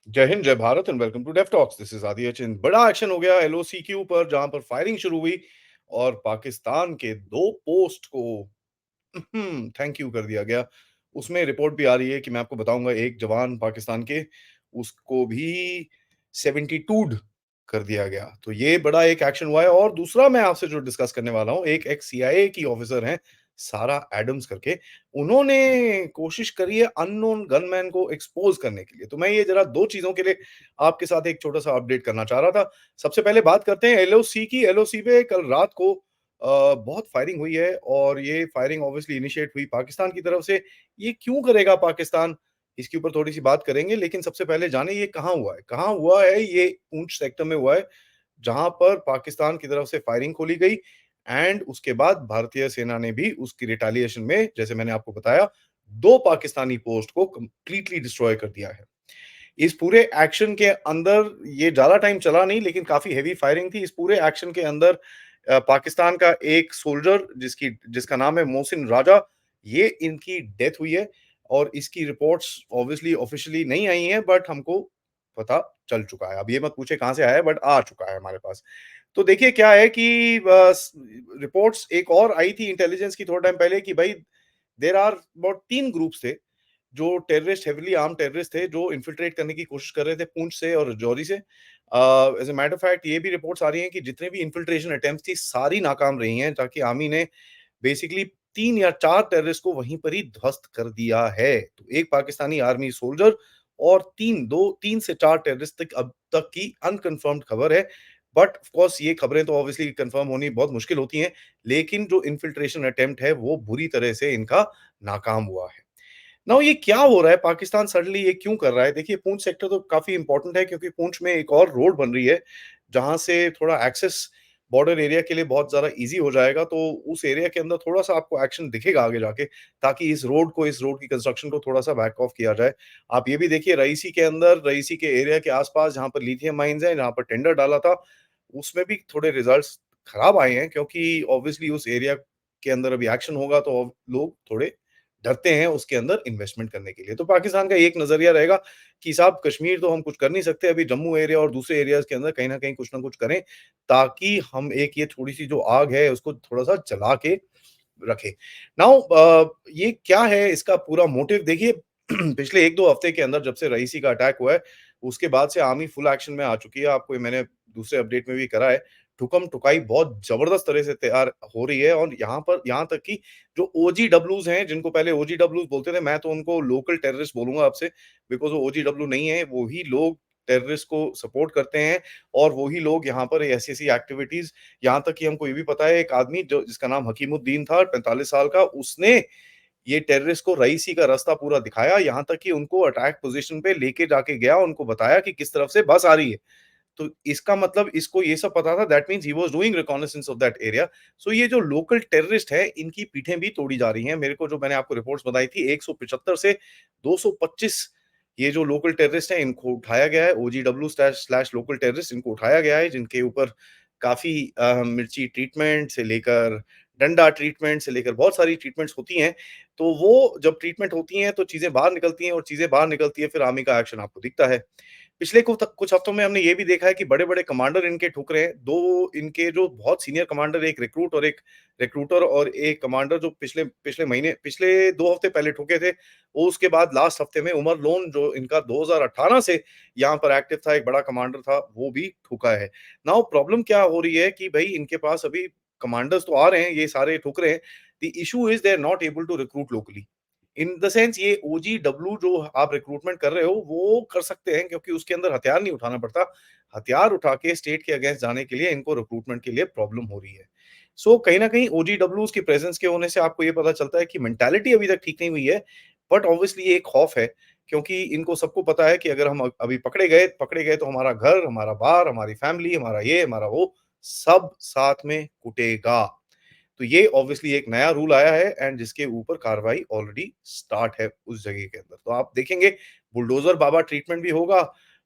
जय हिंद, जय Bharat and welcome to Dev talks. This is Aditya Chind. बड़ा एक्शन हो गया एलओसी के ऊपर, जहां पर फायरिंग शुरू हुई और पाकिस्तान के दो पोस्ट को थैंक यू कर दिया गया। उसमें रिपोर्ट भी आ रही है कि मैं आपको बताऊंगा, एक जवान पाकिस्तान के, उसको भी 72 कर दिया गया। तो ये बड़ा एक एक्शन हुआ है। और दूसरा मैं आपसे जो डिस्कस करने वाला हूं, एक एक्स सीआईए की ऑफिसर हैं, सारा एडम्स करके। उन्होंने कोशिश करी है अननोन गनमैन को एक्सपोज करने के लिए। तो मैं ये जरा दो चीजों के लिए आपके साथ एक छोटा सा अपडेट करना चाह रहा था। सबसे पहले बात करते हैं एलओसी की। एलओसी पे कल रात को बहुत फायरिंग हुई है, और ये फायरिंग ऑब्वियसली इनिशिएट हुई पाकिस्तान की तरफ से। ये क्यों करेगा पाकिस्तान, इसके ऊपर थोड़ी सी बात करेंगे। लेकिन सबसे पहले जाने ये कहाँ हुआ है। कहाँ हुआ है? ये पूंछ सेक्टर में हुआ है, जहां पर पाकिस्तान की तरफ से फायरिंग खोली गई। एंड उसके बाद भारतीय सेना ने भी उसकी रिटेलिएशन में, जैसे मैंने आपको बताया, दो पाकिस्तानी पोस्ट को कंप्लीटली डिस्ट्रॉय कर दिया है। इस पूरे एक्शन के अंदर ये ज्यादा टाइम चला नहीं, लेकिन काफी हैवी फायरिंग थी। इस पूरे एक्शन के अंदर पाकिस्तान का एक सोल्जर, जिसका नाम है मोहसिन राजा, ये इनकी डेथ हुई है। और इसकी रिपोर्ट्स ऑब्वियसली ऑफिशियली नहीं आई हैं, बट हमको पता चल चुका है। अब ये मत पूछे कहां से आया है, बट आ चुका है हमारे पास। तो देखिए क्या है कि रिपोर्ट्स एक और आई थी इंटेलिजेंस की थोड़ा टाइम पहले, कि भाई देर आर अबाउट 3 ग्रुप्स थे, जो टेररिस्ट, हेविली आर्म टेररिस्ट थे, जो इन्फिल्ट्रेट करने की कोशिश कर रहे थे पूंछ से और रजौरी से। As a matter of fact, ये भी रिपोर्ट्स आ रही हैं कि जितने भी इन्फिल्ट्रेशन अटेम्प्ट्स थी, सारी नाकाम रही हैं, ताकि आर्मी ने बेसिकली 3 या 4 टेररिस्ट को वहीं पर ही ध्वस्त कर दिया है। तो एक पाकिस्तानी आर्मी सोल्जर और 3 से 4 टेररिस्ट तक अब तक की अनकंफर्म्ड खबर है। बट ऑफ कोर्स ये खबरें तो ऑब्वियसली कंफर्म होनी बहुत मुश्किल होती हैं। लेकिन जो इन्फिल्ट्रेशन अटेम्प्ट है, वो बुरी तरह से इनका नाकाम हुआ है। नाउ ये क्या हो रहा है, पाकिस्तान सडनली ये क्यों कर रहा है? देखिए, पूंछ सेक्टर तो काफी इंपॉर्टेंट है, क्योंकि पूंछ में एक और रोड बन रही है, जहां से थोड़ा एक्सेस बॉर्डर एरिया के लिए बहुत ज्यादा इजी हो जाएगा। तो उस एरिया के अंदर थोड़ा सा आपको एक्शन दिखेगा आगे जाके, ताकि इस रोड की कंस्ट्रक्शन को थोड़ा सा बैक ऑफ किया जाए। आप ये भी देखिए, रईसी के अंदर, रईसी के एरिया के आसपास, जहां पर लिथियम माइंस है, जहां पर टेंडर डाला था, उसमें भी थोड़े रिजल्ट्स खराब आए हैं, क्योंकि ऑब्वियसली उस एरिया के अंदर अभी एक्शन होगा तो लोग थोड़े डरते हैं उसके अंदर इन्वेस्टमेंट करने के लिए। तो पाकिस्तान का एक नजरिया रहेगा कि साहब, कश्मीर तो हम कुछ कर नहीं सकते, अभी जम्मू एरिया और दूसरे एरियाज के अंदर कहीं ना कहीं कुछ ना कुछ करें, ताकि हम एक ये थोड़ी सी जो आग है उसको थोड़ा सा जला के रखें। नाउ ये क्या है इसका पूरा मोटिव? देखिए, पिछले 1-2 हफ्ते के अंदर, जब से रईसी का अटैक हुआ है, उसके बाद से आर्मी फुल एक्शन में आ चुकी है। आपको ये मैंने दूसरे अपडेट में भी करा है। ठुकम ठुकाई बहुत जबरदस्त तरह से तैयार हो रही है। और यहाँ तक कि जो ओजीडब्ल्यूज हैं, जिनको पहले ओजीडब्ल्यूज बोलते थे, मैं तो उनको लोकल टेररिस्ट बोलूंगा अब से, बिकॉज वो ओजीडब्ल्यू नहीं है। वही लोग टेररिस्ट को सपोर्ट करते हैं, और वही लोग यहाँ पर ऐसी ऐसी एक्टिविटीज, यहाँ तक कि हमको ये भी पता है, एक आदमी जो जिसका नाम हकीमुद्दीन था, 45 साल का, उसने ये टेररिस्ट को रईसी का रास्ता पूरा दिखाया, यहाँ तक कि उनको अटैक पोजीशन पे लेके जाके गया, उनको बताया कि किस तरफ से बस आ रही है। तो इसका मतलब इसको ये सब पता था। That means he was doing reconnaissance of that area. सो ये जो लोकल टेररिस्ट है, इनकी पीठें भी तोड़ी जा रही हैं। मेरे को, जो मैंने आपको रिपोर्ट्स बताई थी, 175 से 225 ये जो लोकल टेररिस्ट हैं, इनको उठाया गया है। ओजीडब्ल्यू स्लैश लोकल टेररिस्ट, इनको उठाया गया है, जिनके ऊपर काफी मिर्ची ट्रीटमेंट से लेकर, डंडा ट्रीटमेंट से लेकर, बहुत सारी ट्रीटमेंट्स होती हैं। तो वो जब ट्रीटमेंट होती हैं तो चीजें बाहर निकलती हैं, और चीजें बाहर निकलती है, फिर आर्मी का एक्शन आपको दिखता है। पिछले कुछ हफ्तों में हमने ये भी देखा है कि बड़े-बड़े कमांडर इनके ठुक रहे हैं। 2 इनके जो बहुत सीनियर कमांडर, एक रिक्रूटर और एक कमांडर, जो पिछले 2 हफ्ते पहले ठुके थे। वो उसके बाद लास्ट हफ्ते में उमर लोन, जो इनका 2018 से यहाँ पर एक्टिव था, एक बड़ा कमांडर था, वो भी ठुका है। नाउ प्रॉब्लम क्या हो रही है कि भाई इनके पास अभी कमांडर्स तो आ रहे हैं, ये सारे ठुक रहे हैं। The issue is they are not able to recruit locally. In the sense, ये ओजीडब्ल्यू जो आप रिक्रूटमेंट कर रहे हो, वो कर सकते हैं, क्योंकि उसके अंदर हथियार नहीं उठाना पड़ता। हथियार उठा के स्टेट के अगेंस्ट जाने के लिए इनको रिक्रूटमेंट के लिए प्रॉब्लम हो रही है। सो कहीं ना कहीं ओजीडब्ल्यूज की प्रेजेंस के होने से आपको ये पता चलता है कि मेंटालिटी अभी तक ठीक नहीं हुई है। बट ऑब्वियसली ये एक खौफ है, क्योंकि इनको सबको पता है कि अगर हम अभी पकड़े गए तो हमारा घर, हमारा बार, हमारी फैमिली, हमारा ये, हमारा वो, सब साथ में कुटेगा। तो ये ऑब्वियसली एक नया रूल आया है, एंड जिसके ऊपर कार्रवाई ऑलरेडी स्टार्ट है उस जगह के अंदर। तो आप देखेंगे, बुलडोजर बाबा ट्रीटमेंट भी होगा,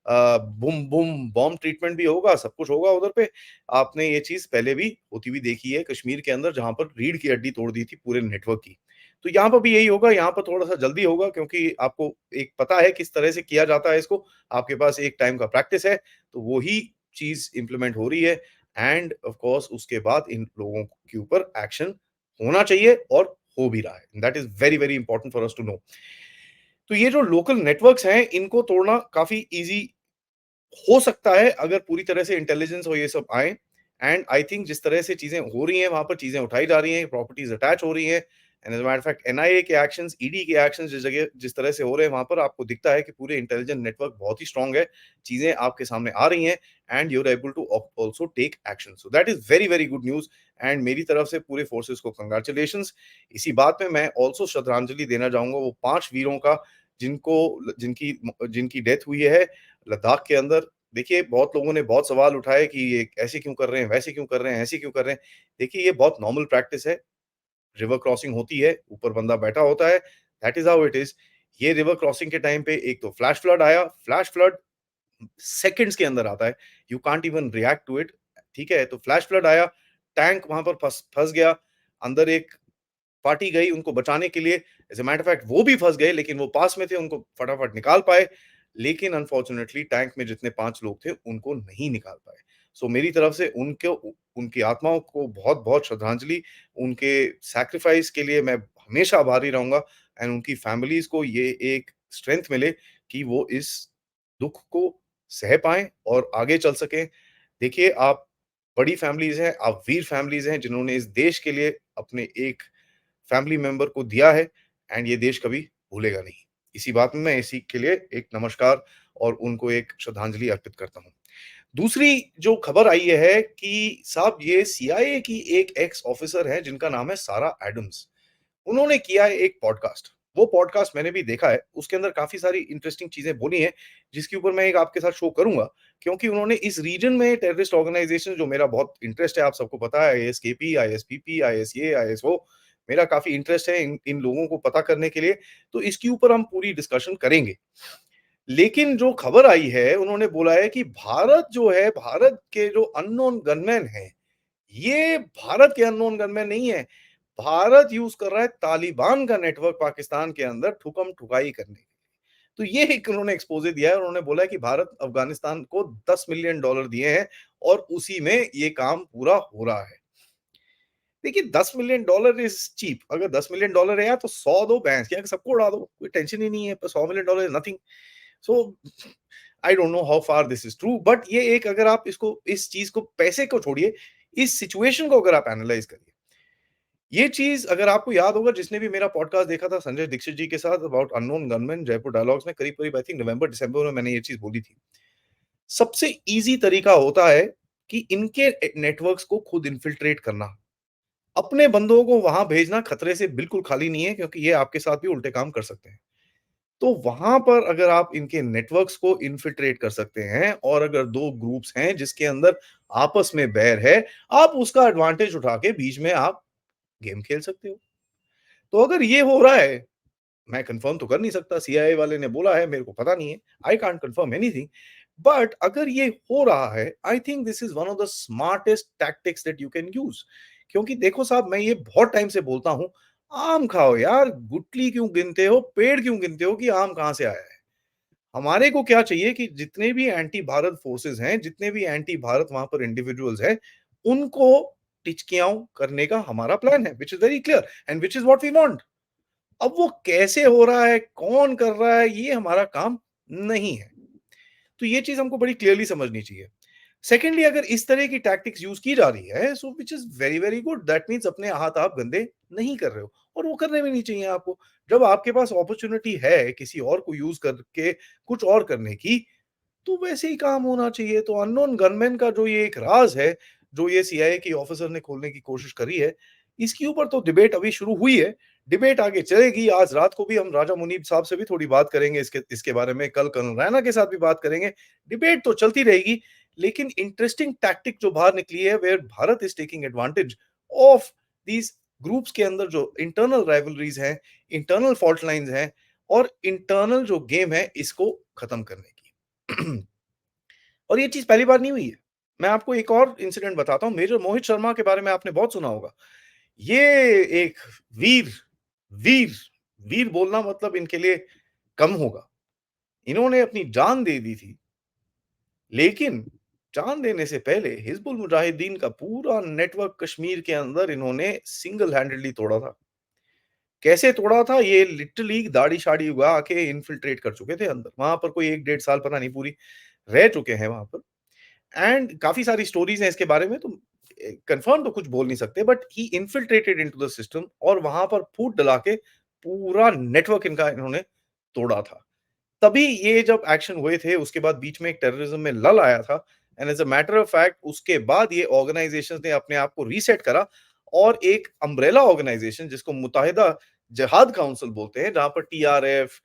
बूम बूम बॉम्ब ट्रीटमेंट भी होगा, सब कुछ होगा उधर पे। आपने ये चीज पहले भी होती हुई देखी है कश्मीर के अंदर, जहां पर रीढ़ की हड्डी तोड़ दी थी पूरे नेटवर्क की। तो यहाँ पर भी यही होगा, यहाँ पर थोड़ा-सा जल्दी होगा क्योंकि आपको एक पता है किस तरह से किया जाता है इसको, आपके पास एक टाइम का प्रैक्टिस है, तो वो ही चीज़ इम्प्लीमेंट हो रही है एंड ऑफ कोर्स उसके बाद इन लोगों के ऊपर एक्शन होना चाहिए और हो भी रहा है। That is very, very important for us to know. तो ये जो लोकल नेटवर्क्स हैं, इनको तोड़ना काफ़ी ईज़ी हो सकता है अगर पूरी तरह से इंटेलिजेंस और ये सब आए एंड आई थिंक जिस तरह से चीजें हो रही हैं वहां पर चीजें उठाई जा रही हैं, प्रॉपर्टीज अटैच हो रही हैं and as matter fact NIA के एक्शंस, ईडी के एक्शंस जिस जगह जिस तरह से हो रहे हैं वहां पर आपको दिखता है कि पूरे इंटेलिजेंस नेटवर्क बहुत ही स्ट्रांग है, चीजें आपके सामने आ रही हैं and you are able to also take action, so that is very very good news and मेरी तरफ से पूरे फोर्सेस को कंग्रेचुलेशंस। इसी बात में मैं ऑल्सो श्रद्धांजलि देना चाहूंगा वो 5 वीरों का जिनको जिनकी जिनकी डेथ हुई है लद्दाख के अंदर। देखिए, बहुत लोगों ने बहुत सवाल उठाए कि ये ऐसे क्यों कर रहे हैं, वैसे क्यों कर रहे हैं, ऐसे क्यों कर रहे हैं। देखिए, ये बहुत नॉर्मल प्रैक्टिस है। रिवर क्रॉसिंग होती है, ऊपर बंदा बैठा होता है, that is how it is. ये रिवर क्रॉसिंग के टाइम पे एक तो फ्लैश फ्लड आया, फ्लैश फ्लड सेकंड्स के अंदर आता है, you can't even react to it, ठीक है? तो फ्लैश फ्लड आया, टैंक वहाँ पर फँस फँस गया, अंदर एक पार्टी गई उनको बचाने के लिए। As a matter of fact वो भी फँस गए, लेकिन वो पास में थे, उनको फटाफट निकाल पाए। लेकिन अनफॉर्च्यूनेटली टैंक में जितने 5 लोग थे, उनको नहीं निकाल पाए। सो मेरी तरफ से उनकी आत्माओं को बहुत-बहुत श्रद्धांजलि। उनके सैक्रिफाइस के लिए मैं हमेशा आभारी रहूँगा एंड उनकी फैमिलीज़ को ये एक स्ट्रेंथ मिले कि वो इस दुःख को सह पाएँ और आगे चल सकें। देखिए, आप बड़ी फैमिलीज़ हैं, आप वीर फैमिलीज़ हैं, जिन्होंने इस देश के लिए अपने एक फैमिली मेंबर को दिया है एंड ये देश कभी भूलेगा नहीं। इसी बात में मैं इसी के लिए एक नमस्कार और उनको एक श्रद्धांजलि अर्पित करता हूँ। दूसरी जो खबर आई है कि साहब ये सीआईए की एक एक्स ऑफिसर है जिनका नाम है सारा एडम्स। उन्होंने किया है एक पॉडकास्ट। वो पॉडकास्ट मैंने भी देखा है। उसके अंदर काफ़ी सारी इंटरेस्टिंग चीज़ें बोली हैं, जिसके ऊपर मैं एक आपके साथ शो करूँगा, क्योंकि उन्होंने इस रीजन में टेररिस्ट ऑर्गनाइज़ेशन जो मेरा बहुत इंटरेस्ट है, आप सबको पता है आईएसकेपी, आईएसपीपी, आईएसए, आईएसओ, मेरा काफ़ी इंटरेस्ट है इन इन लोगों को पता करने के लिए, तो इसके ऊपर हम पूरी डिस्कशन करेंगे। लेकिन जो खबर आई है, उन्होंने बोला है कि भारत जो है, भारत के जो अननोन गनमैन हैं, ये भारत के अननोन गनमैन नहीं है। भारत यूज़ कर रहा है तालिबान का नेटवर्क पाकिस्तान के अंदर ठुकम-ठुकाई करने। तो ये एक उन्होंने एक्सपोज़े दिया है और उन्होंने बोला है कि भारत अफ़गानिस्तान को $10 मिलियन दिए हैं और उसी में ये काम पूरा हो रहा है। देखिए, $10 मिलियन इज़ चीप। अगर $10 मिलियन है यार तो 100 दो भैंस के, सबको उड़ा दो, कोई टेंशन ही नहीं है। पर $100 million is nothing. So I don't know how far this is true, but ये एक अगर आप इसको इस चीज़ को पैसे को छोड़िए, इस सिचुएशन को अगर आप एनालाइज़ करिए, ये चीज़ अगर आपको याद होगा जिसने भी मेरा पॉडकास्ट देखा था संजय दीक्षित जी के साथ about unknown gunman Jaipur dialogues में करीब-करीब आई थिंक नवंबर-दिसंबर में मैंने ये चीज़ बोली थी। सबसे ईज़ी तरीका होता है कि इनके नेटवर्क्स को खुद इन्फिल्ट्रेट करना। अपने बंदों को वहाँ भेजना खतरे से बिल्कुल खाली नहीं है क्योंकि ये आपके साथ भी उल्टे काम कर सकते हैं। तो वहाँ पर अगर आप इनके नेटवर्क्स को इन्फिल्ट्रेट कर सकते हैं और अगर 2 ग्रुप्स हैं जिसके अंदर आपस में बैर है, आप उसका एडवांटेज उठा के बीच में आप गेम खेल सकते हो। तो अगर ये हो रहा है, मैं कन्फर्म तो कर नहीं सकता, सीआईए वाले ने बोला है, मेरे को पता नहीं है, I can't confirm anything, but अगर ये हो रहा है, I think this is one of the smartest tactics that you can use. क्योंकि देखो साहब, मैं ये बहुत टाइम से बोलता हूँ, आम खाओ यार, गुठली क्यों गिनते हो, पेड़ क्यों गिनते हो कि आम कहाँ से आया है? हमारे को क्या चाहिए कि जितने भी एंटी भारत फोर्सेस हैं, जितने भी एंटी भारत वहाँ पर इंडिविजुअल्स हैं, उनको टिचकियाँव करने का हमारा प्लान है, which is very clear and which is what we want. अब वो कैसे हो रहा है, कौन कर रहा है, ये हमारा काम नहीं है। तो ये चीज़ हमको बड़ी क्लियरली समझनी चाहिए। सेकेंडली, अगर इस तरह की टैक्टिक्स यूज़ की जा रही है, so which is very, very good, that means अपने हाथ आप गंदे नहीं कर रहे हो और वो करने भी नहीं चाहिए आपको। जब आपके पास अपॉर्च्युनिटी है किसी और को यूज़ करके कुछ और करने की, तो वैसे ही काम होना चाहिए। तो अननोन गनमैन का जो ये एक राज़ है, जो ये सीआईए की ऑफ़िसर ने खोलने की कोशिश करी है, इसके ऊपर तो डिबेट अभी शुरू हुई है। डिबेट आगे चलेगी। आज रात को भी हम राजा मुनीब साहब से भी थोड़ी बात करेंगे इसके इसके बारे में, कल कर्नल रैना के साथ भी बात करेंगे। डिबेट तो चलती रहेगी, लेकिन इंटरेस्टिंग टैक्टिक जो बाहर निकली है, where Bharat is taking advantage of these groups के अंदर जो इंटरनल राइवलरीज़ हैं, इंटरनल फॉल्ट लाइन्स हैं और इंटरनल जो गेम है, इसको खत्म करने की। और ये चीज़ पहली बार नहीं हुई है। मैं आपको एक और इंसिडेंट बताता हूँ, मेजर मोहित शर्मा के बारे में आपने बहुत सुना होगा। ये एक वीर वीर, वीर बोलना मतलब इनके लिए कम होगा। इन्होंने अपनी जान दे दी थी, लेकिन जान देने से पहले हिज़्बुल मुजाहिदीन का पूरा नेटवर्क कश्मीर के अंदर इन्होंने सिंगल हैंडेडली तोड़ा था। कैसे तोड़ा था? ये लिटरली दाढ़ी-शाड़ी उगा के इन्फिल्ट्रेट कर चुके थे अंदर। वहाँ पर कोई 1 डेढ़ साल पता नहीं पूरी रह चुके हैं वहाँ पर। एंड काफ़ी सारी स्टोरीज़ हैं इसके बारे में, तो कन्फर्म तो कुछ बोल नहीं सकते, but he infiltrated into the system और वहाँ पर फूट डला के पूरा नेटवर्क इनका इन्होंने तोड़ा था। तभी ये जब एक्शन हुए थे, उसके बाद बीच में एक टेररिज्म में लल आया था and as a matter of fact उसके बाद ये ऑर्गनाइज़ेशंस ने अपने आप को रीसेट करा और एक अम्ब्रेला ऑर्गनाइज़ेशन जिसको मुत्तहिदा जिहाद काउंसिल बोलते हैं, जहाँ पर टीआरएफ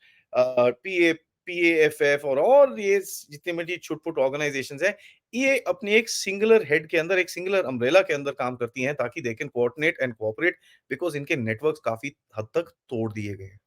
पीएएफएफ और ये जितने भी छुट-पुट ऑर्गनाइज़ेशंस हैं, ये अपनी एक सिंगुलर हेड के अंदर, एक सिंगुलर अम्ब्रेला के अंदर काम करती हैं ताकि they can coordinate and cooperate because इनके नेटवर्क्स काफ़ी हद तक तोड़ दिए गए हैं।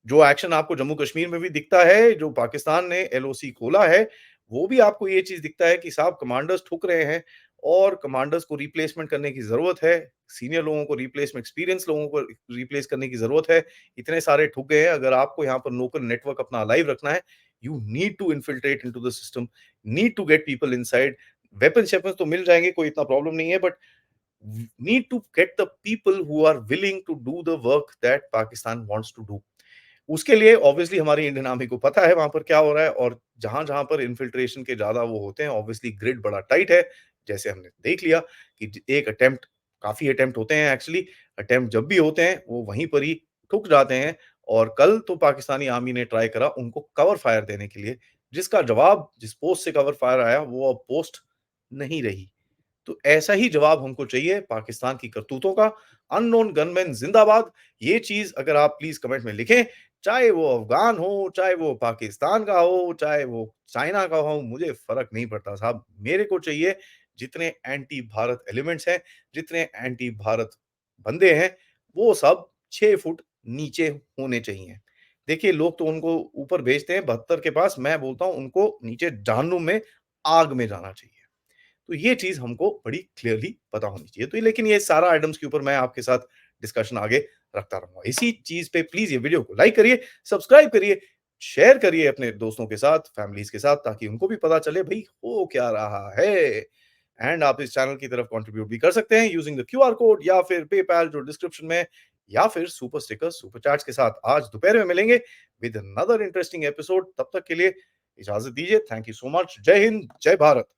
जो एक्शन आपको जम्मू कश्मीर में भी दिखता है, जो पाकिस्तान ने एलओसी खोला है, वो भी आपको ये चीज़ दिखता है कि साहब कमांडर्स ठुक रहे हैं और कमांडर्स को रिप्लेसमेंट करने की ज़रूरत है। सीनियर लोगों को एक्सपीरियंस लोगों को रिप्लेस करने की ज़रूरत है। इतने सारे ठुक गए हैं, अगर आपको यहाँ पर लोकल नेटवर्क अपना अलाइव रखना है, you need to infiltrate into the system, need to get people inside. वेपन्स-शेपन्स तो मिल जाएँगे, कोई इतना प्रॉब्लम नहीं है, but need to get the people who are willing to do the work that Pakistan wants to do. उसके लिए ऑब्वियसली हमारी इंडियन आर्मी को पता है वहाँ पर क्या हो रहा है और जहाँ-जहाँ पर इन्फिल्ट्रेशन के ज़्यादा वो होते हैं, ऑब्वियसली ग्रिड बड़ा टाइट है। जैसे हमने देख लिया कि एक अटेम्प्ट, काफ़ी अटेम्प्ट होते हैं एक्चुअली, अटेम्प्ट जब भी होते हैं वो वहीं पर ही ठुक जाते हैं और कल तो पाकिस्तानी आर्मी ने ट्राई करा उनको कवर फायर देने के लिए, जिसका जवाब जिस पोस्ट से कवर फायर आया वो अब पोस्ट नहीं रही। तो ऐसा ही जवाब हमको चाहिए पाकिस्तान की करतूतों का। अननोन गनमैन जिंदाबाद, ये चीज़ अगर आप प्लीज़ कमेंट में लिखें, चाहे वो अफ़गान हो, चाहे वो पाकिस्तान का हो, चाहे वो चाइना का हो, मुझे फ़र्क नहीं पड़ता साहब। मेरे को चाहिए जितने एंटी भारत एलिमेंट्स हैं, जितने एंटी भारत बंदे हैं, वो सब 6 फुट नीचे होने चाहिए। देखिए, लोग तो उनको ऊपर भेजते हैं 72 के पास, मैं बोलता हूँ उनको नीचे जहन्नुम में, आग में जाना चाहिए। तो ये चीज़ हमको बड़ी क्लियरली पता होनी चाहिए। तो लेकिन ये सारा आइटम्स के ऊपर मैं आपके साथ डिस्कशन आगे रखता रहूँगा। इसी चीज़ पे प्लीज़ ये वीडियो को लाइक करिए, सब्सक्राइब करिए, शेयर करिए अपने दोस्तों के साथ, फैमिलीज़ के साथ ताकि उनको भी पता चले भई हो क्या रहा है। एंड आप इस चैनल की तरफ कंट्रीब्यूट भी कर सकते हैं यूजिंग द क्यूआर कोड या फिर पेपैल जो डिस्क्रिप्शन में, या फिर सुपर स्टिकर्स, सुपर चैट्स के साथ। आज दोपहर में मिलेंगे विद अनदर इंटरेस्टिंग एपिसोड। तब तक के लिए इजाज़त दीजिए। Thank you so much. जय हिंद, जय भारत।